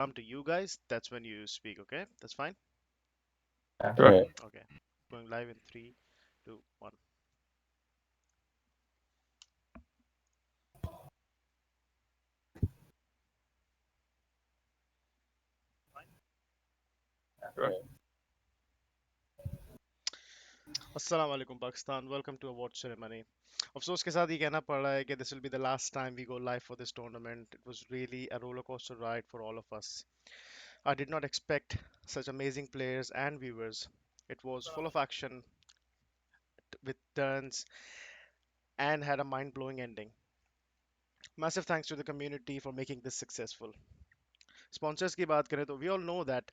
come to you guys, that's when you speak, okay? That's fine? Yeah. Sure. Right. Okay. Going live in three, two, one. Sure. Assalamu alaikum Pakistan. Welcome to award ceremony. अफसोस के साथ ये कहना पड़ रहा है कि this will be the last time we go live for this tournament. It was really a roller coaster ride for all of us. I did not expect such amazing players and viewers. It was full of action with turns and had a mind-blowing ending. Massive thanks to the community for making this successful. Sponsors की बात करें तो we all know that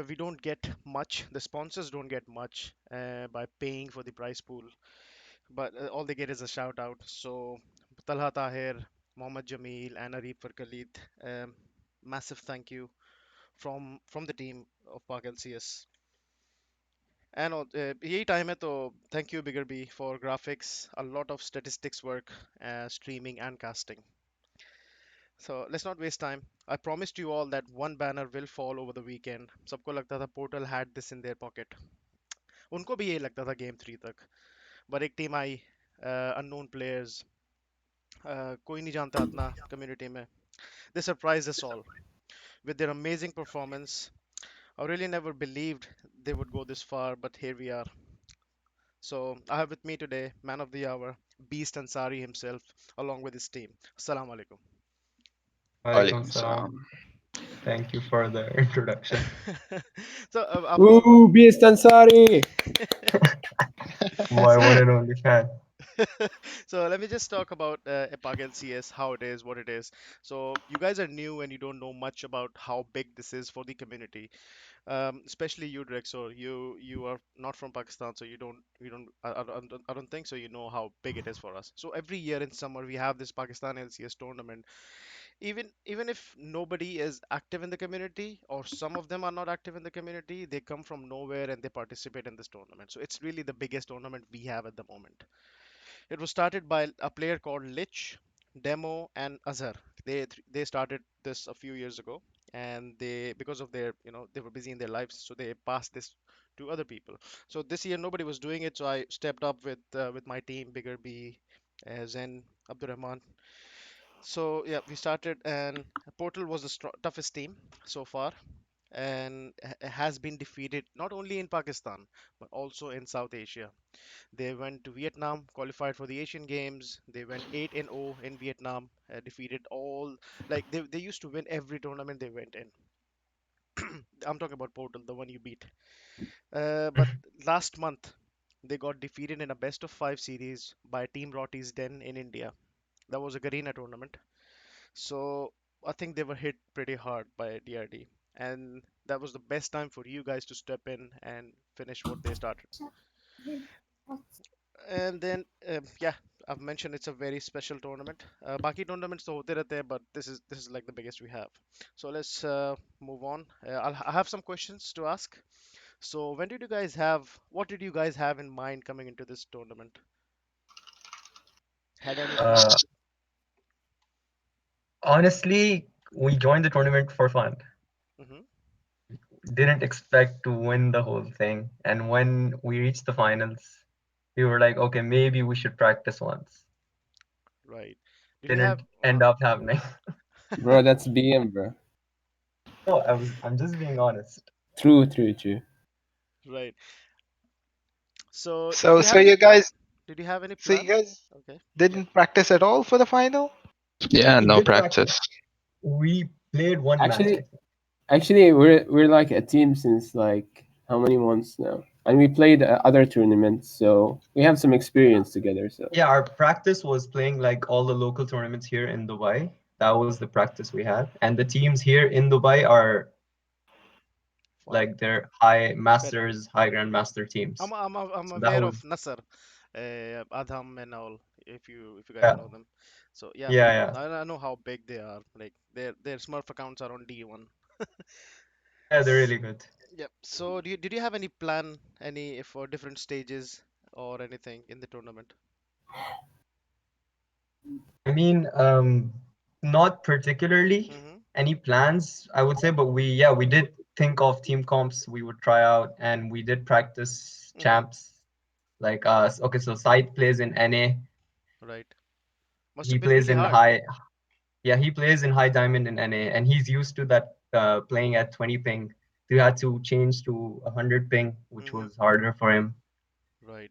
we don't get much. The sponsors don't get much by paying for the prize pool, but all they get is a shout out. So Talha Tahir, Mohammad Jameel, and Arif Khalid, massive thank you from the team of Park LCS. And यही time है तो thank you Bigger B for graphics, a lot of statistics work, streaming and casting. So let's not waste time. I promised you all that one banner will fall over the weekend. सबको लगता था Portal had this in their pocket. उनको भी यही लगता था game 3 तक. But एक टीम आई, unknown players, कोई नहीं जानता इतना community में. They surprised us all with their amazing performance. I really never believed they would go this far, but here we are. So I have with me today, man of the hour, Beast Ansari himself, along with his team. Assalamu alaikum. Walaikum Walaikum salam. salam. Thank you for the introduction. So आपको Ooh, Beast Ansari! My one so and only fan. so let me just talk about Epagan CS, how it is, what it is. So you guys are new and you don't know much about how big this is for the community, especially you, Drexor. You are not from Pakistan, so you don't I don't think so. You know how big it is for us. So every year in summer we have this Pakistan LCS tournament. Even if nobody is active in the community or some of them are not active in the community, they come from nowhere and they participate in this tournament. So it's really the biggest tournament we have at the moment. It was started by a player called Lich, Demo, and Azhar. They started this a few years ago, and they because of their they were busy in their lives, so they passed this to other people. So this year nobody was doing it, so I stepped up with my team, Bigger B, Zen, Abdurrahman. So yeah, we started, and Portal was the toughest team so far, and has been defeated not only in Pakistan but also in South Asia. They went to Vietnam, qualified for the Asian Games. They went 8 and 0 in Vietnam, defeated all, like they used to win every tournament they went in. I'm talking about Portal, the one you beat. But last month they got defeated in a best of 5 series by Team Rotti's Den in India. That was a Garena tournament. So I think they were hit pretty hard by DRD. And that was the best time for you guys to step in and finish what they started. And then, yeah, I've mentioned it's a very special tournament. बाकी tournaments तो होते रहते हैं, but this is like the biggest we have. So let's move on. I have some questions to ask. So what did you guys have in mind coming into this tournament? Had any plan? Uh, Honestly, we joined the tournament for fun. Mm-hmm. Didn't expect to win the whole thing. And when we reached the finals, we were like, okay, maybe we should practice once. Right. Did you have? Didn't end up happening. Bro, that's BM, bro. No, I'm just being honest. True, true, true. Right. So did So you so have any you plan? guys Did you have any so you plan? guys Okay. Yeah. didn't practice at all for the final? We Yeah, no did practice. practice. We played one match, I Actually, think. actually, we're like a team since like how many months now, and we played other tournaments, so we have some experience together. So Yeah, our practice was playing like all the local tournaments here in Dubai. That was the practice we had. And the teams here in Dubai are Fine. like they're high Better. masters, high grandmaster teams. I'm So that aware was, of Nasser, Adham and all. If you guys yeah, know them. So yeah, yeah, yeah. I know how big they are. Like their Smurf accounts are on D1. Yeah, they're really good. Yep. So did you have any plan any for different stages or anything in the tournament? I mean, not particularly. any plans, I would say, but we did think of team comps we would try out, and we did practice Mm-hmm. champs. Like okay, so Said plays in NA. Right. Must He have been plays really in hard. high. Yeah, he plays in high diamond in NA, and he's used to that playing at 20 ping. We had to change to 100 ping, which Mm-hmm. was harder for him. Right.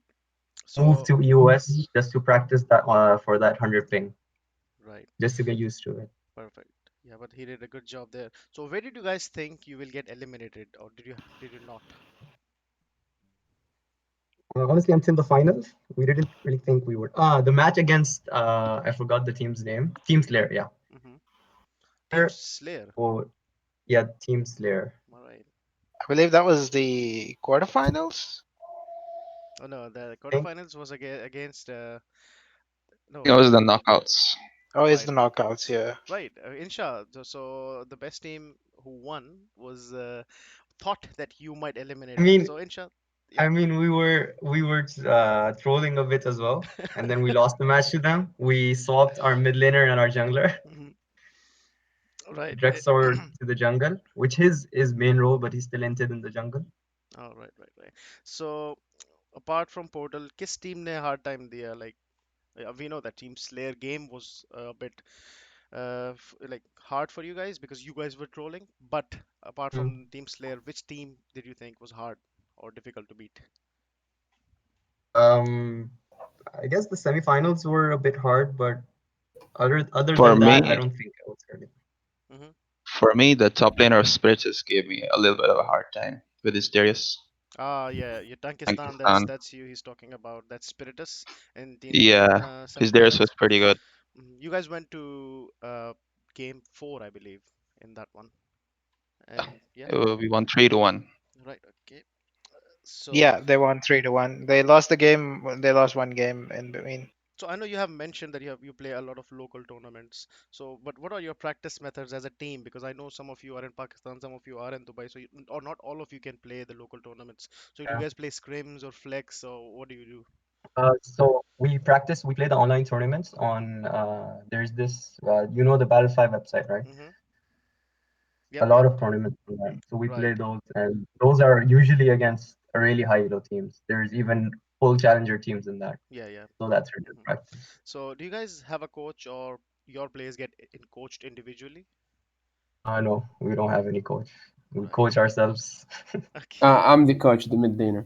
Moved So, to EOS just to practice that for that 100 ping, right. just to get used to it. Perfect. Yeah, but he did a good job there. So, where did you guys think you will get eliminated, or did you not? Honestly, until the finals, we didn't really think we would. The match against I forgot the team's name. Team Slayer, yeah. Mm-hmm. Team Slayer, Slayer. oh yeah, Team Slayer. All right. I believe that was the quarterfinals. Oh no, the I think quarterfinals was against It no, was the knockouts. Oh, it's right, the knockouts. Yeah. right. Insha. So the best team who won was thought that you might I eliminate them. mean So Insha, yeah. I mean we were trolling a bit as well, and then we lost the match to them. We swapped our mid laner and our jungler, Mhm. Right. Drexor to the jungle, which is his main role, but he's still entered in the jungle. Oh, right. So apart from Portal, किस team ने hard time दिया? Like we know that Team Slayer game was a bit like hard for you guys because you guys were trolling. But apart Hmm. from Team Slayer, which team did you think was hard or difficult to beat? Um, I guess the semifinals were a bit hard, but other For than that, I me, don't think it was really. Hmm. for me, the top laner of Spiritus gave me a little bit of a hard time with his Darius Ah, yeah, your and Tankistan. That's Kistan. that's you. He's talking about that's Spiritus in Team Yeah, his Darius semifinals. was pretty good. You guys went to game four, I believe, in that one. And yeah, We won 3-1. right. Okay. So, Yeah, they won 3-1. They lost the game. They lost one game in between. so I know you have mentioned that you play a lot of local tournaments. So, but what are your practice methods as a team? Because I know some of you are in Pakistan, some of you are in Dubai. So, or not all of you can play the local tournaments. So, do you Yeah. guys play scrims or flex, or what do you do? So we practice. We play the online tournaments on. There's this. The Battle 5 website, right? Mm-hmm. A Yep, lot yep. of tournaments on that. So we Right. play those, and those are usually against a really high elo teams. There's even full challenger teams in that. Yeah, yeah. So that's our Hmm. practice. So, do you guys have a coach or your players get coached individually? No, we don't have any coach. We Right. coach ourselves. Okay. I'm the coach, the mid laner.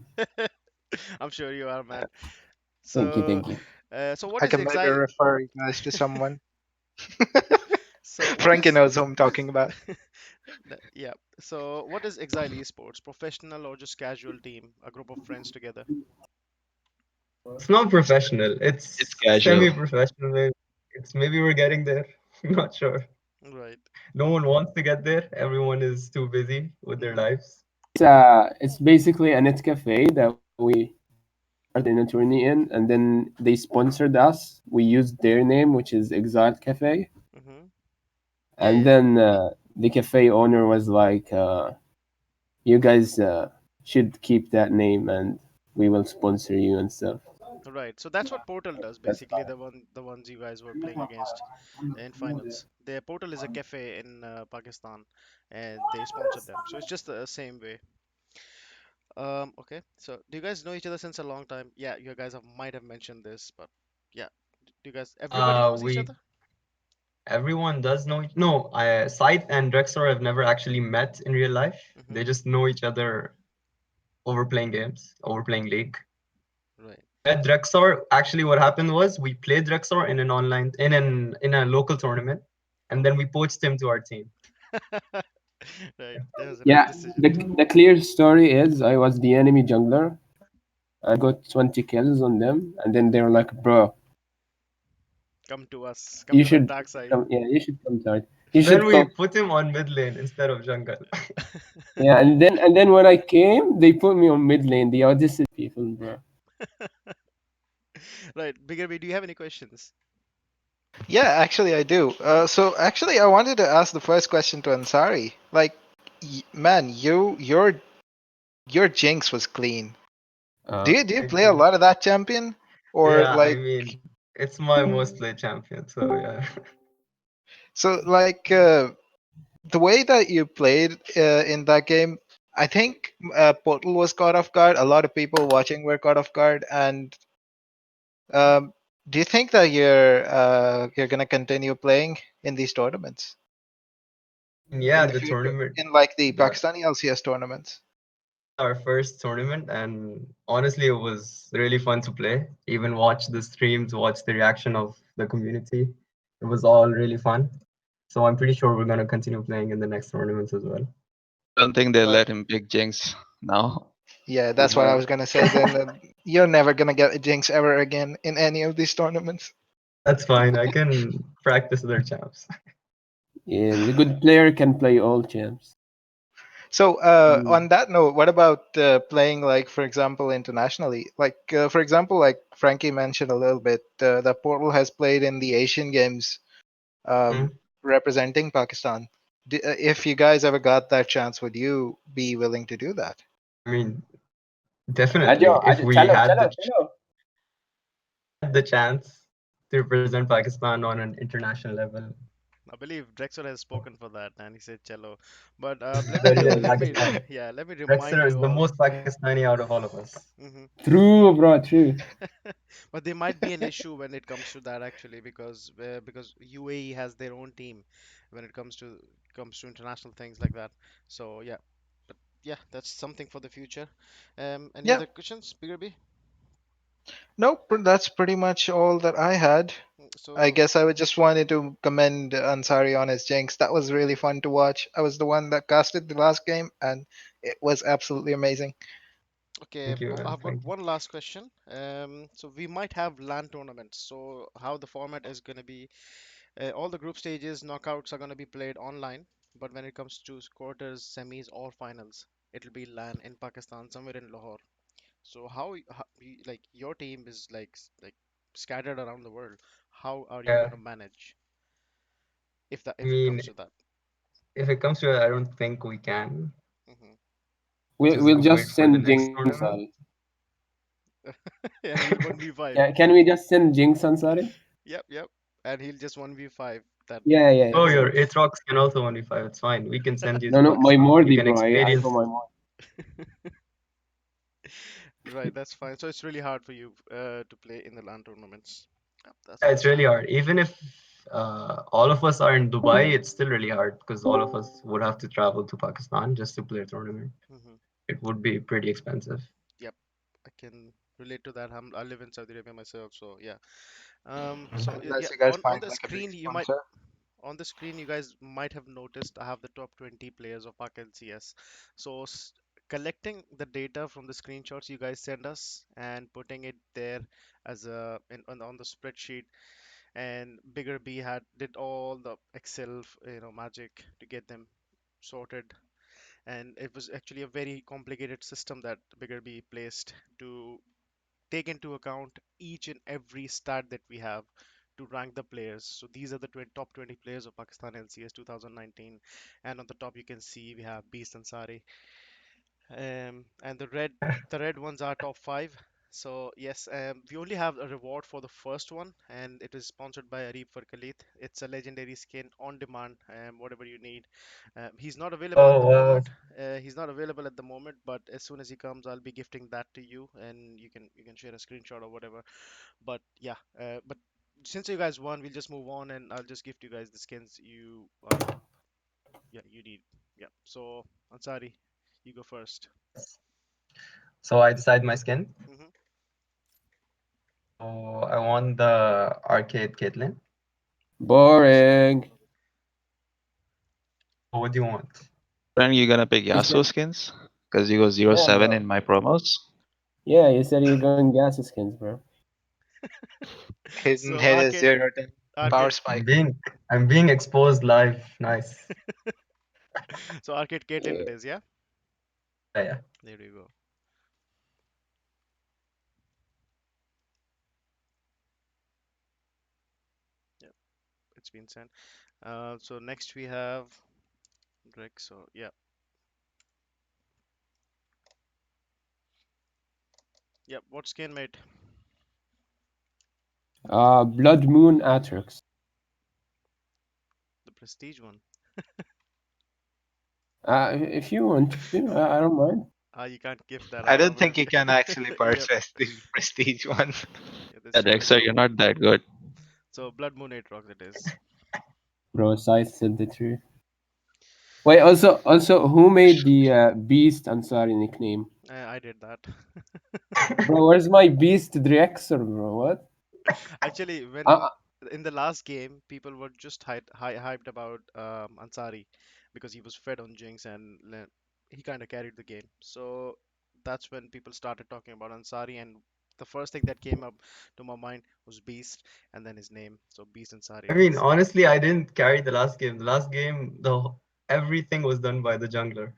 I'm sure you are, man. Thank you, So, thank you. what I is can maybe Exile? refer you guys to someone. So, what Frankie is knows who I'm talking about. Yeah. So, what is Exile Esports? Professional or just casual team? A group of friends together? It's not professional. It's It's casual. semi-professional. It's maybe we're getting there. I'm not sure. Right. No one wants to get there. Everyone is too busy with their Mm-hmm. lives. It's basically a net cafe that we started in a tourney in, and then they sponsored us. We used their name, which is Exile Cafe, Mm-hmm. and Hmm. then the cafe owner was like, "You guys should keep that name, and we will sponsor you and stuff." Right. So that's what Portal does, That's basically. The ones you guys were playing against in finals. Their Portal is a cafe in Pakistan, and they sponsored them. So it's just the same way. Okay. So do you guys know each other since a long time? Yeah, you guys might have mentioned this, but yeah. Do you guys? Everybody knows each We other? Everyone does know. No, Scythe and Drexor have never actually met in real life. Mm-hmm. They just know each other over playing games, over playing League. Right. At Drexor, actually, what happened was we played Drexor in an online in a local tournament, and then we poached him to our team. Right. That was a nice Yeah. decision. The clear story is I was the enemy jungler. I got 20 kills on them, and then they were like, "Bro, Come to us. Come you to the should dark side. come. Yeah, you should come side. You Then should we come." put him on mid lane instead of jungle. Yeah, and then when I came, they put me on mid lane. The audited people, bro. Right. Bigger B, do you have any questions? Yeah, actually, I do. So actually, I wanted to ask the first question to Ansari. Like, man, your Jinx was clean. Do you Thank play a you. lot of that champion, or Yeah, I like mean, it's my most played champion, so yeah. so like the way that you played in that game, I think Portal was caught off guard. A lot of people watching were caught off guard. And um, do you think that you're gonna continue playing in these tournaments Yeah, in the the future, tournament, in like the the Pakistani LCS tournaments? our first tournament, and honestly, it was really fun to play. Even watch the streams, watch the reaction of the community. It was all really fun. So I'm pretty sure we're gonna continue playing in the next tournaments as well. Don't think they Well, let him pick Jinx now. yeah, that's what I was gonna say. Then you're never gonna get a Jinx ever again in any of these tournaments. That's fine. I can practice their champs. Yeah, the good player can play all champs. So, Mm. on that note, what about playing, like, for example, internationally? Like, for example, like Frankie mentioned a little bit, that Portal has played in the Asian Games, Mm, representing Pakistan. If you guys ever got that chance, would you be willing to do that? I mean, Ajo, definitely, if Ajo, we chalo, had chalo, chalo. the chance to represent Pakistan on an international level, I believe Drexler has spoken for that, and he said cello. But represent Pakistan. yeah, let me remind Drexler is you the all. most Pakistani out of all of us. Hmm. True, bro, true. But there might be an issue when it comes to that actually, because UAE has their own team when it comes to international things like that. So yeah, but yeah, that's something for the future. Any Yeah, other questions, BRB? nope, that's pretty much all that I had. I So guess I would just wanted to commend Ansari on his Jinx. That was really fun to watch. I was the one that casted the last game, and it was absolutely amazing. okay, Thank you, man. I've got Thank you. one last question. So we might have LAN tournaments. So how the format is going to be? All the group stages, knockouts are going to be played online, but when it comes to quarters, semis, or finals, it'll be LAN in Pakistan, somewhere in Lahore. So like your team is like scattered around the world. How are you Yeah, going to manage I if it mean, comes to that? if it comes to it, I don't think we can. Hmm. Just We'll wait just for the send next Jinx tournament. Ansari. And he'll 1v5. Can we just send Jinx Ansari? Yep, yep. And he'll just 1v5 that Yeah, yeah, Oh, yeah. your episode. Aatrox can also 1v5. It's fine. We can send you No, to no, my Pakistan. You Mordi, can bro. I experience. go my Mordi. Right, that's fine. So it's really hard for you to play in the LAN tournaments. Yep, Yeah, it's really understandable. hard. Even if all of us are in Dubai, it's still really hard because all of us would have to travel to Pakistan just to play a tournament. Hmm. It would be pretty expensive. Yep, I can relate to that. I live in Saudi Arabia myself, so yeah. So Mhm. yeah, Unless you guys on find the like a big screen sponsor. you guys might have noticed I have the top 20 players of Pak LCS. So collecting the data from the screenshots you guys send us and putting it there as on the spreadsheet, and Bigger B had did all the Excel magic to get them sorted, and it was actually a very complicated system that Bigger B placed to take into account each and every stat that we have to rank the players. So these are the top 20 players of Pakistan LCS 2019, and on the top you can see we have Beast Ansari, and the red ones are top five. So yes, we only have a reward for the first one, and it is sponsored by Arif for Khalid. It's a legendary skin on demand, whatever you need. He's not available at Oh, the wow. moment. He's not available at the moment, but as soon as he comes, I'll be gifting that to you, and you can share a screenshot or whatever. But yeah, but since you guys won, we'll just move on, and I'll just gift you guys the skins you need. Yeah. So Ansari, you go first. So I decide my skin. Hmm. So I want the arcade Caitlyn. Boring. So what do you want? Then you gonna pick You said, Yasuo skins? Because you go zero yeah, seven bro. in my promos. Yeah, you said you're going gas skins, bro. Hidden So head is arcade, 0 10. Power arcade, I'm spike. being I'm being exposed live. Nice. so arcade Caitlyn Yeah. it is, yeah? Yeah, yeah. There you go. Yep, it's been sent. So next we have Drake. So yeah, yep. What skin, mate? Blood Moon Atrox. The prestige one. If you want to, I don't mind. You can't give that I out don't over. think you can actually Yep. purchase the prestige one. Yeah, Yeah, that's true. Dexter, you're not that good. So Blood Moon 8 Rocks it is. Bro, Scythe said the truth. Wait, also, who made the Beast Ansari nickname? I did that. Bro, where's my Beast Drexer, bro? What? Actually, when Uh, in the last game, people were just hyped about Ansari because he was fed on Jinx and he kind of carried the game. So that's when people started talking about Ansari, and the first thing that came up to my mind was Beast, and then his name. So Beast Ansari I it mean, is. honestly, I didn't carry the last game. The last game, everything was done by the jungler.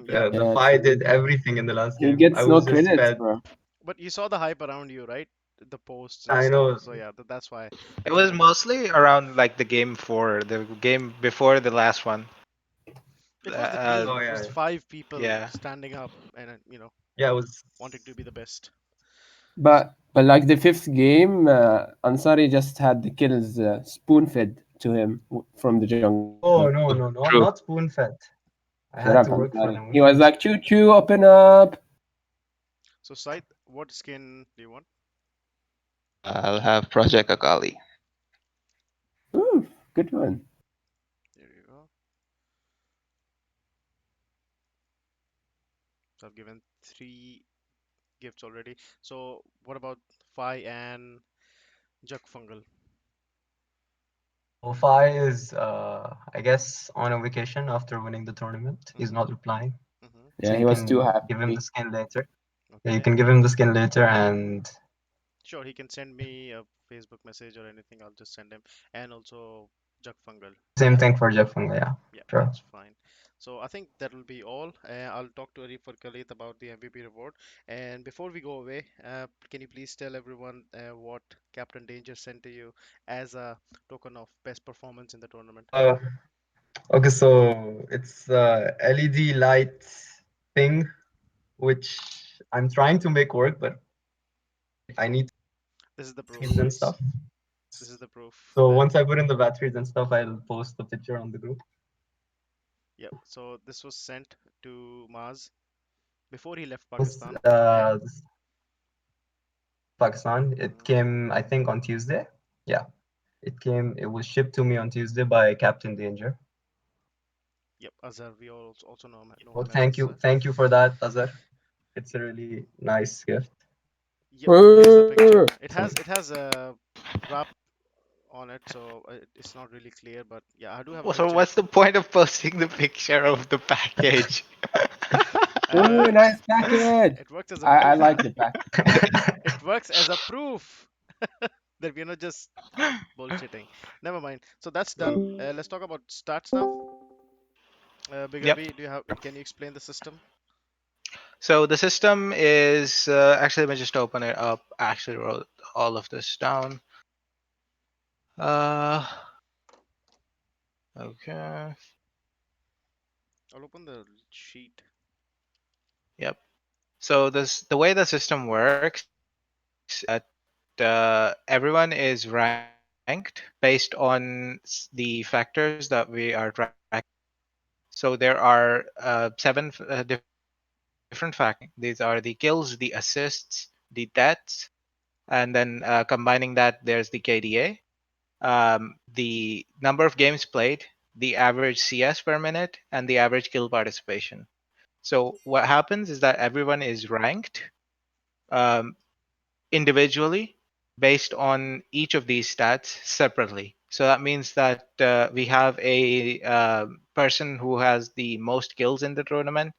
Yep. The yeah, Fi true. did everything in the last He game. I gets no was just credits, fed. bro. But you saw the hype around you, right? The posts and I stuff. know. So yeah, that's why It was people. mostly around like the game 4, the game before the last one. It was the Uh, team. Oh It was yeah, five people yeah. standing up and yeah. It was. wanting to be the best. But like the fifth game, Ansari just had the kills spoon fed to him from the jungle. Oh no, no, no, True. not spoon fed. I Shut had up, to work for Ansari. them. What He do you was mean? like, choo choo, open up. So, Scythe, what skin do you want? I'll have Project Akali. Ooh, good one. There you go. So I've given three gifts already. So what about Fi and Jug Fungal? So Fi is, I guess, on a vacation after winning the tournament. He's Mm-hmm. not replying, Mm-hmm. so Yeah, he you was too can give him happy. the skin later. Yeah, you Okay. can give him the skin later, and Sure, he can send me a Facebook message or anything. I'll just send him. And also Jug Fungal. same thing for Jeffung. Yeah, Yeah, sure. that's fine. So I think that will be all. I'll talk to Arif or Khalid about the MVP reward. And before we go away, can you please tell everyone what Captain Danger sent to you as a token of best performance in the tournament? Okay, so it's LED light thing, which I'm trying to make work, but I need This is the proof, batteries and guys. stuff. This is the proof So that, once I put in the batteries and stuff, I'll post the picture on the group. yeah. So this was sent to Maz before he left Post, Pakistan. And Pakistan. It mhm, came, I think, on Tuesday. Yeah, it came. It was shipped to me on Tuesday by Captain Danger. yep, Azhar, we all also know Well, him as. thank you for that, Azhar. It's a really nice gift. Yep, here's the picture. It Some has it has a wrap on it, so it's not really clear. But yeah, I do have a So picture. what's the point of posting the picture of the package? Uh, Ooh, nice package. it works as a I proof. like the package. It works as a proof that we're not just bullshitting. Never mind. So that's done. Let's talk about stats now. Big Yep. Ravi, can you explain the system? So the system is actually, let me just open it up. I actually wrote all of this down. Uh, okay. I'll open the sheet. Yep. So the way the system works is that everyone is ranked based on the factors that we are tracking. So there are seven different factors that we're tracking. These are the kills, the assists, the deaths, and then combining that, there's the KDA, the number of games played, the average CS per minute, and the average kill participation. So what happens is that everyone is ranked um, individually based on each of these stats separately. So that means that we have a person who has the most kills in the tournament,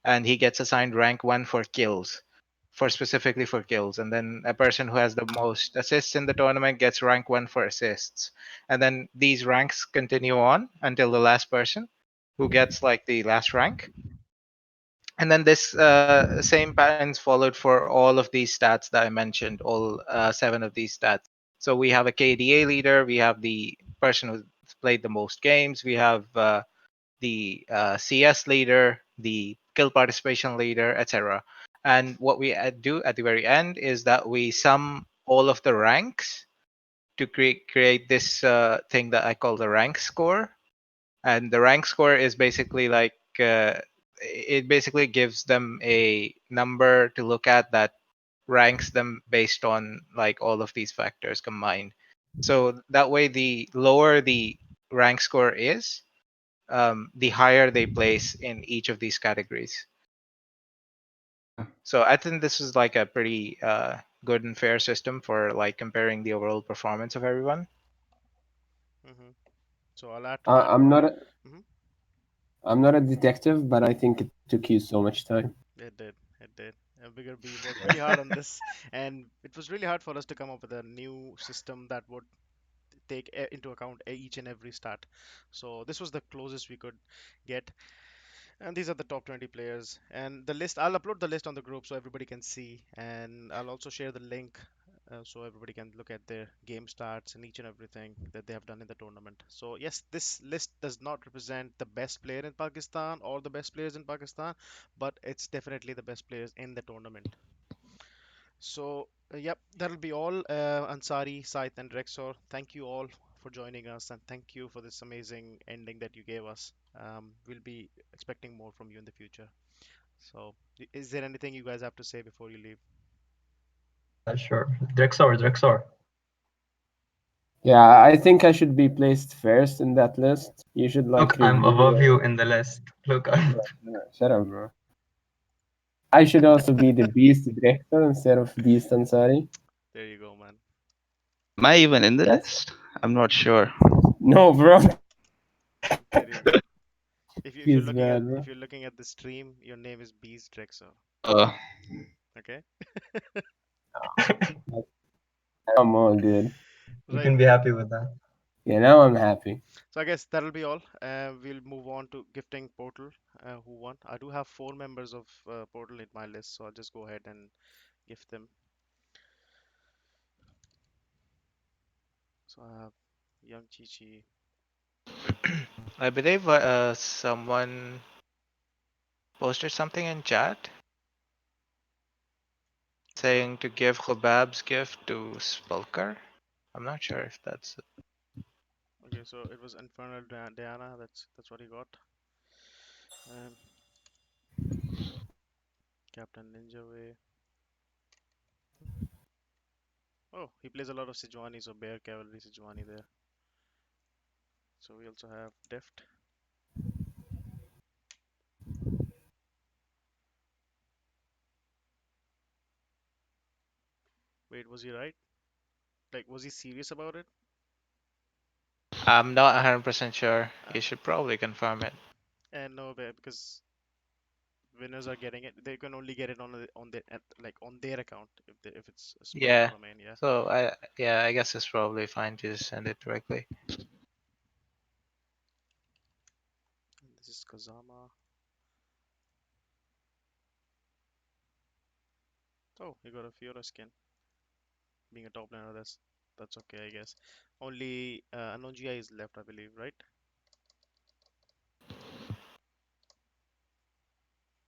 and he gets assigned rank 1 for kills, for specifically for kills. And then a person who has the most assists in the tournament gets rank 1 for assists. And then these ranks continue on until the last person who gets like the last rank. And then this same patterns followed for all of these stats that I mentioned, all seven of these stats. So we have a KDA leader, we have the person who's played the most games, we have the CS leader, the kill participation leader, etc. And what we do at the very end is that we sum all of the ranks to create this thing that I call the rank score. And the rank score is basically like it basically gives them a number to look at that ranks them based on like all of these factors combined. So that way, the lower the rank score is, the higher they place in each of these categories. So I think this is like a pretty good and fair system for like comparing the overall performance of everyone. Hmm. So I'll add to that. I'm not. Mhm. I'm not a detective, but I think it took you so much time. It did. It did. Bigger B worked really hard on this, and it was really hard for us to come up with a new system that would take into account each and every stat. So this was the closest we could get. And these are the top 20 players. And the list, I'll upload the list on the group so everybody can see. And I'll also share the link so everybody can look at their game stats and each and everything that they have done in the tournament. So, yes, this list does not represent the best player in Pakistan or the best players in Pakistan, but it's definitely the best players in the tournament. So, yep, that'll be all. Ansari, Saith, and Rexor, thank you all for joining us, and thank you for this amazing ending that you gave us. We'll be expecting more from you in the future. So, is there anything you guys have to say before you leave? Yeah, sure. Drexor. Yeah, I think I should be placed first in that list. You should like Look, I'm review. above you in the list. Look, Shut up, bro. I should also be the Beast Director instead of Beast Ansari. There you go, man. Am I even in the Yes. list? I'm not sure. No, bro. I'm kidding. If you're He's looking at bad, bro. if you're looking at the stream, your name is Beast Drexel. Uh, Okay? Come on, dude. you Right. can be happy with that. Yeah, now I'm happy. So I guess that'll be all. We'll move on to gifting Portal. Who won? I do have four members of Portal in my list, so I'll just go ahead and gift them. So I have Young Chi Chi. I believe someone posted something in chat saying to give Khubab's gift to Spulker. I'm not sure if that's Okay, so it was Infernal Diana. That's what he got. Um, Captain Ninja Way. Oh, he plays a lot of Sejuani, so Bear Cavalry Sejuani there. So we also have Deft. Wait, was he right? Like, was he serious about it? I'm not 100% sure. You should probably confirm it. And no, because winners are getting it. They can only get it on their like on their account if it's a Spurker Yeah. domain. Yeah. So I guess it's probably fine to just send it directly. And this is Kazama. Oh, he got a Fiora skin. Being a top laner, that's okay, I guess. Only Anongia is left, I believe, right?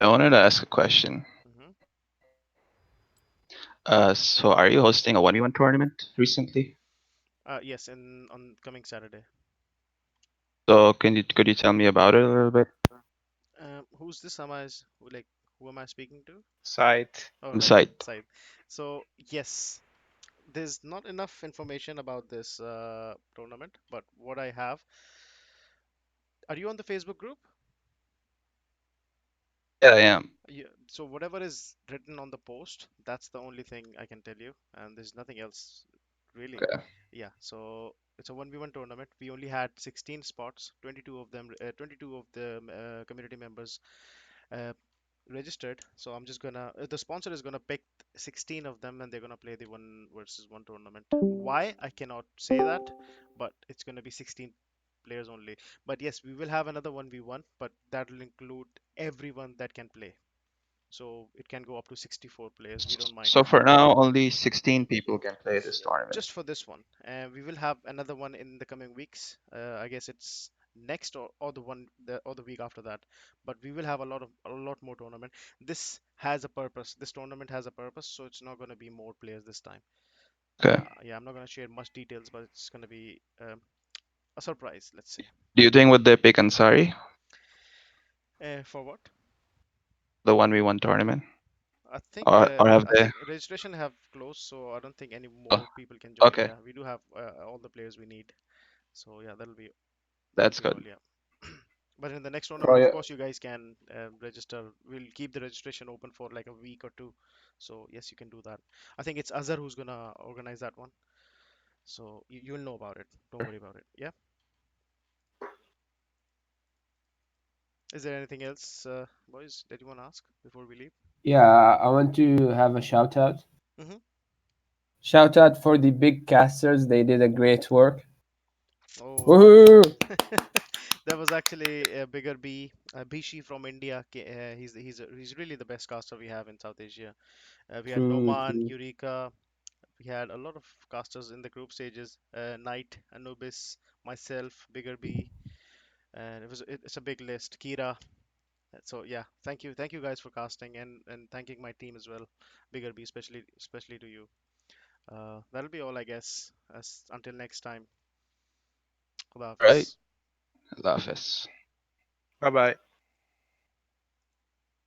I wanted to ask a question. Mm-hmm. So are you hosting a 1v1 tournament recently? Yes, on coming Saturday. So could you tell me about it a little bit? Who's this? Who am I speaking to? Site. Oh, On the right, site. side. So yes, there's not enough information about this tournament, but what I have. Are you on the Facebook group? Yeah, I am. Yeah, so whatever is written on the post, that's the only thing I can tell you, and there's nothing else really. Okay. Yeah, so it's a 1v1 tournament. We only had 16 spots, 22 of them, 22 of the community members uh, registered. So I'm just gonna, the sponsor is gonna pick 16 of them, and they're gonna play the one versus one tournament. Why? I cannot say that, but it's gonna be 16 players only. But yes, we will have another 1v1, but that will include everyone that can play. So it can go up to 64 players. We don't mind. So for now, only 16 people can play this tournament. Just for this one. We will have another one in the coming weeks. I guess it's next or the week after that. But we will have a lot more tournament. This has a purpose. This tournament has a purpose, so it's not going to be more players this time. Okay. Yeah, I'm not going to share much details, but it's going to be a surprise, let's say. Do you think would they pick Ansari? For what? The 1v1 tournament? Or have I they? think registration have closed, so I don't think any Oh, more people can join. okay, Yeah, we do have all the players we need. So yeah, that'll that's be all. good. Yeah. But in the next tournament, of Pro- course, you guys can register. We'll keep the registration open for like a week or two. So yes, you can do that. I think it's Azhar who's gonna organize that one. So you'll know about it. Don't worry about it. Yeah. Is there anything else, boys, that you want to ask before we leave? Yeah, I want to have a shout out. Mm-hmm. Shout out for the big casters. They did a great work. Oh, Woohoo! that was actually a bigger B, Bishi from India. He's really the best caster we have in South Asia. We had True, Noman, true. Eureka. We had a lot of casters in the group stages. Knight, Anubis, myself, Bigger B, and it's a big list. Kira. So yeah, thank you guys for casting and thanking my team as well. Bigger B, especially to you. That'll be all, I guess. As until next time. Khuda Right? Hafiz. Love this. Bye bye.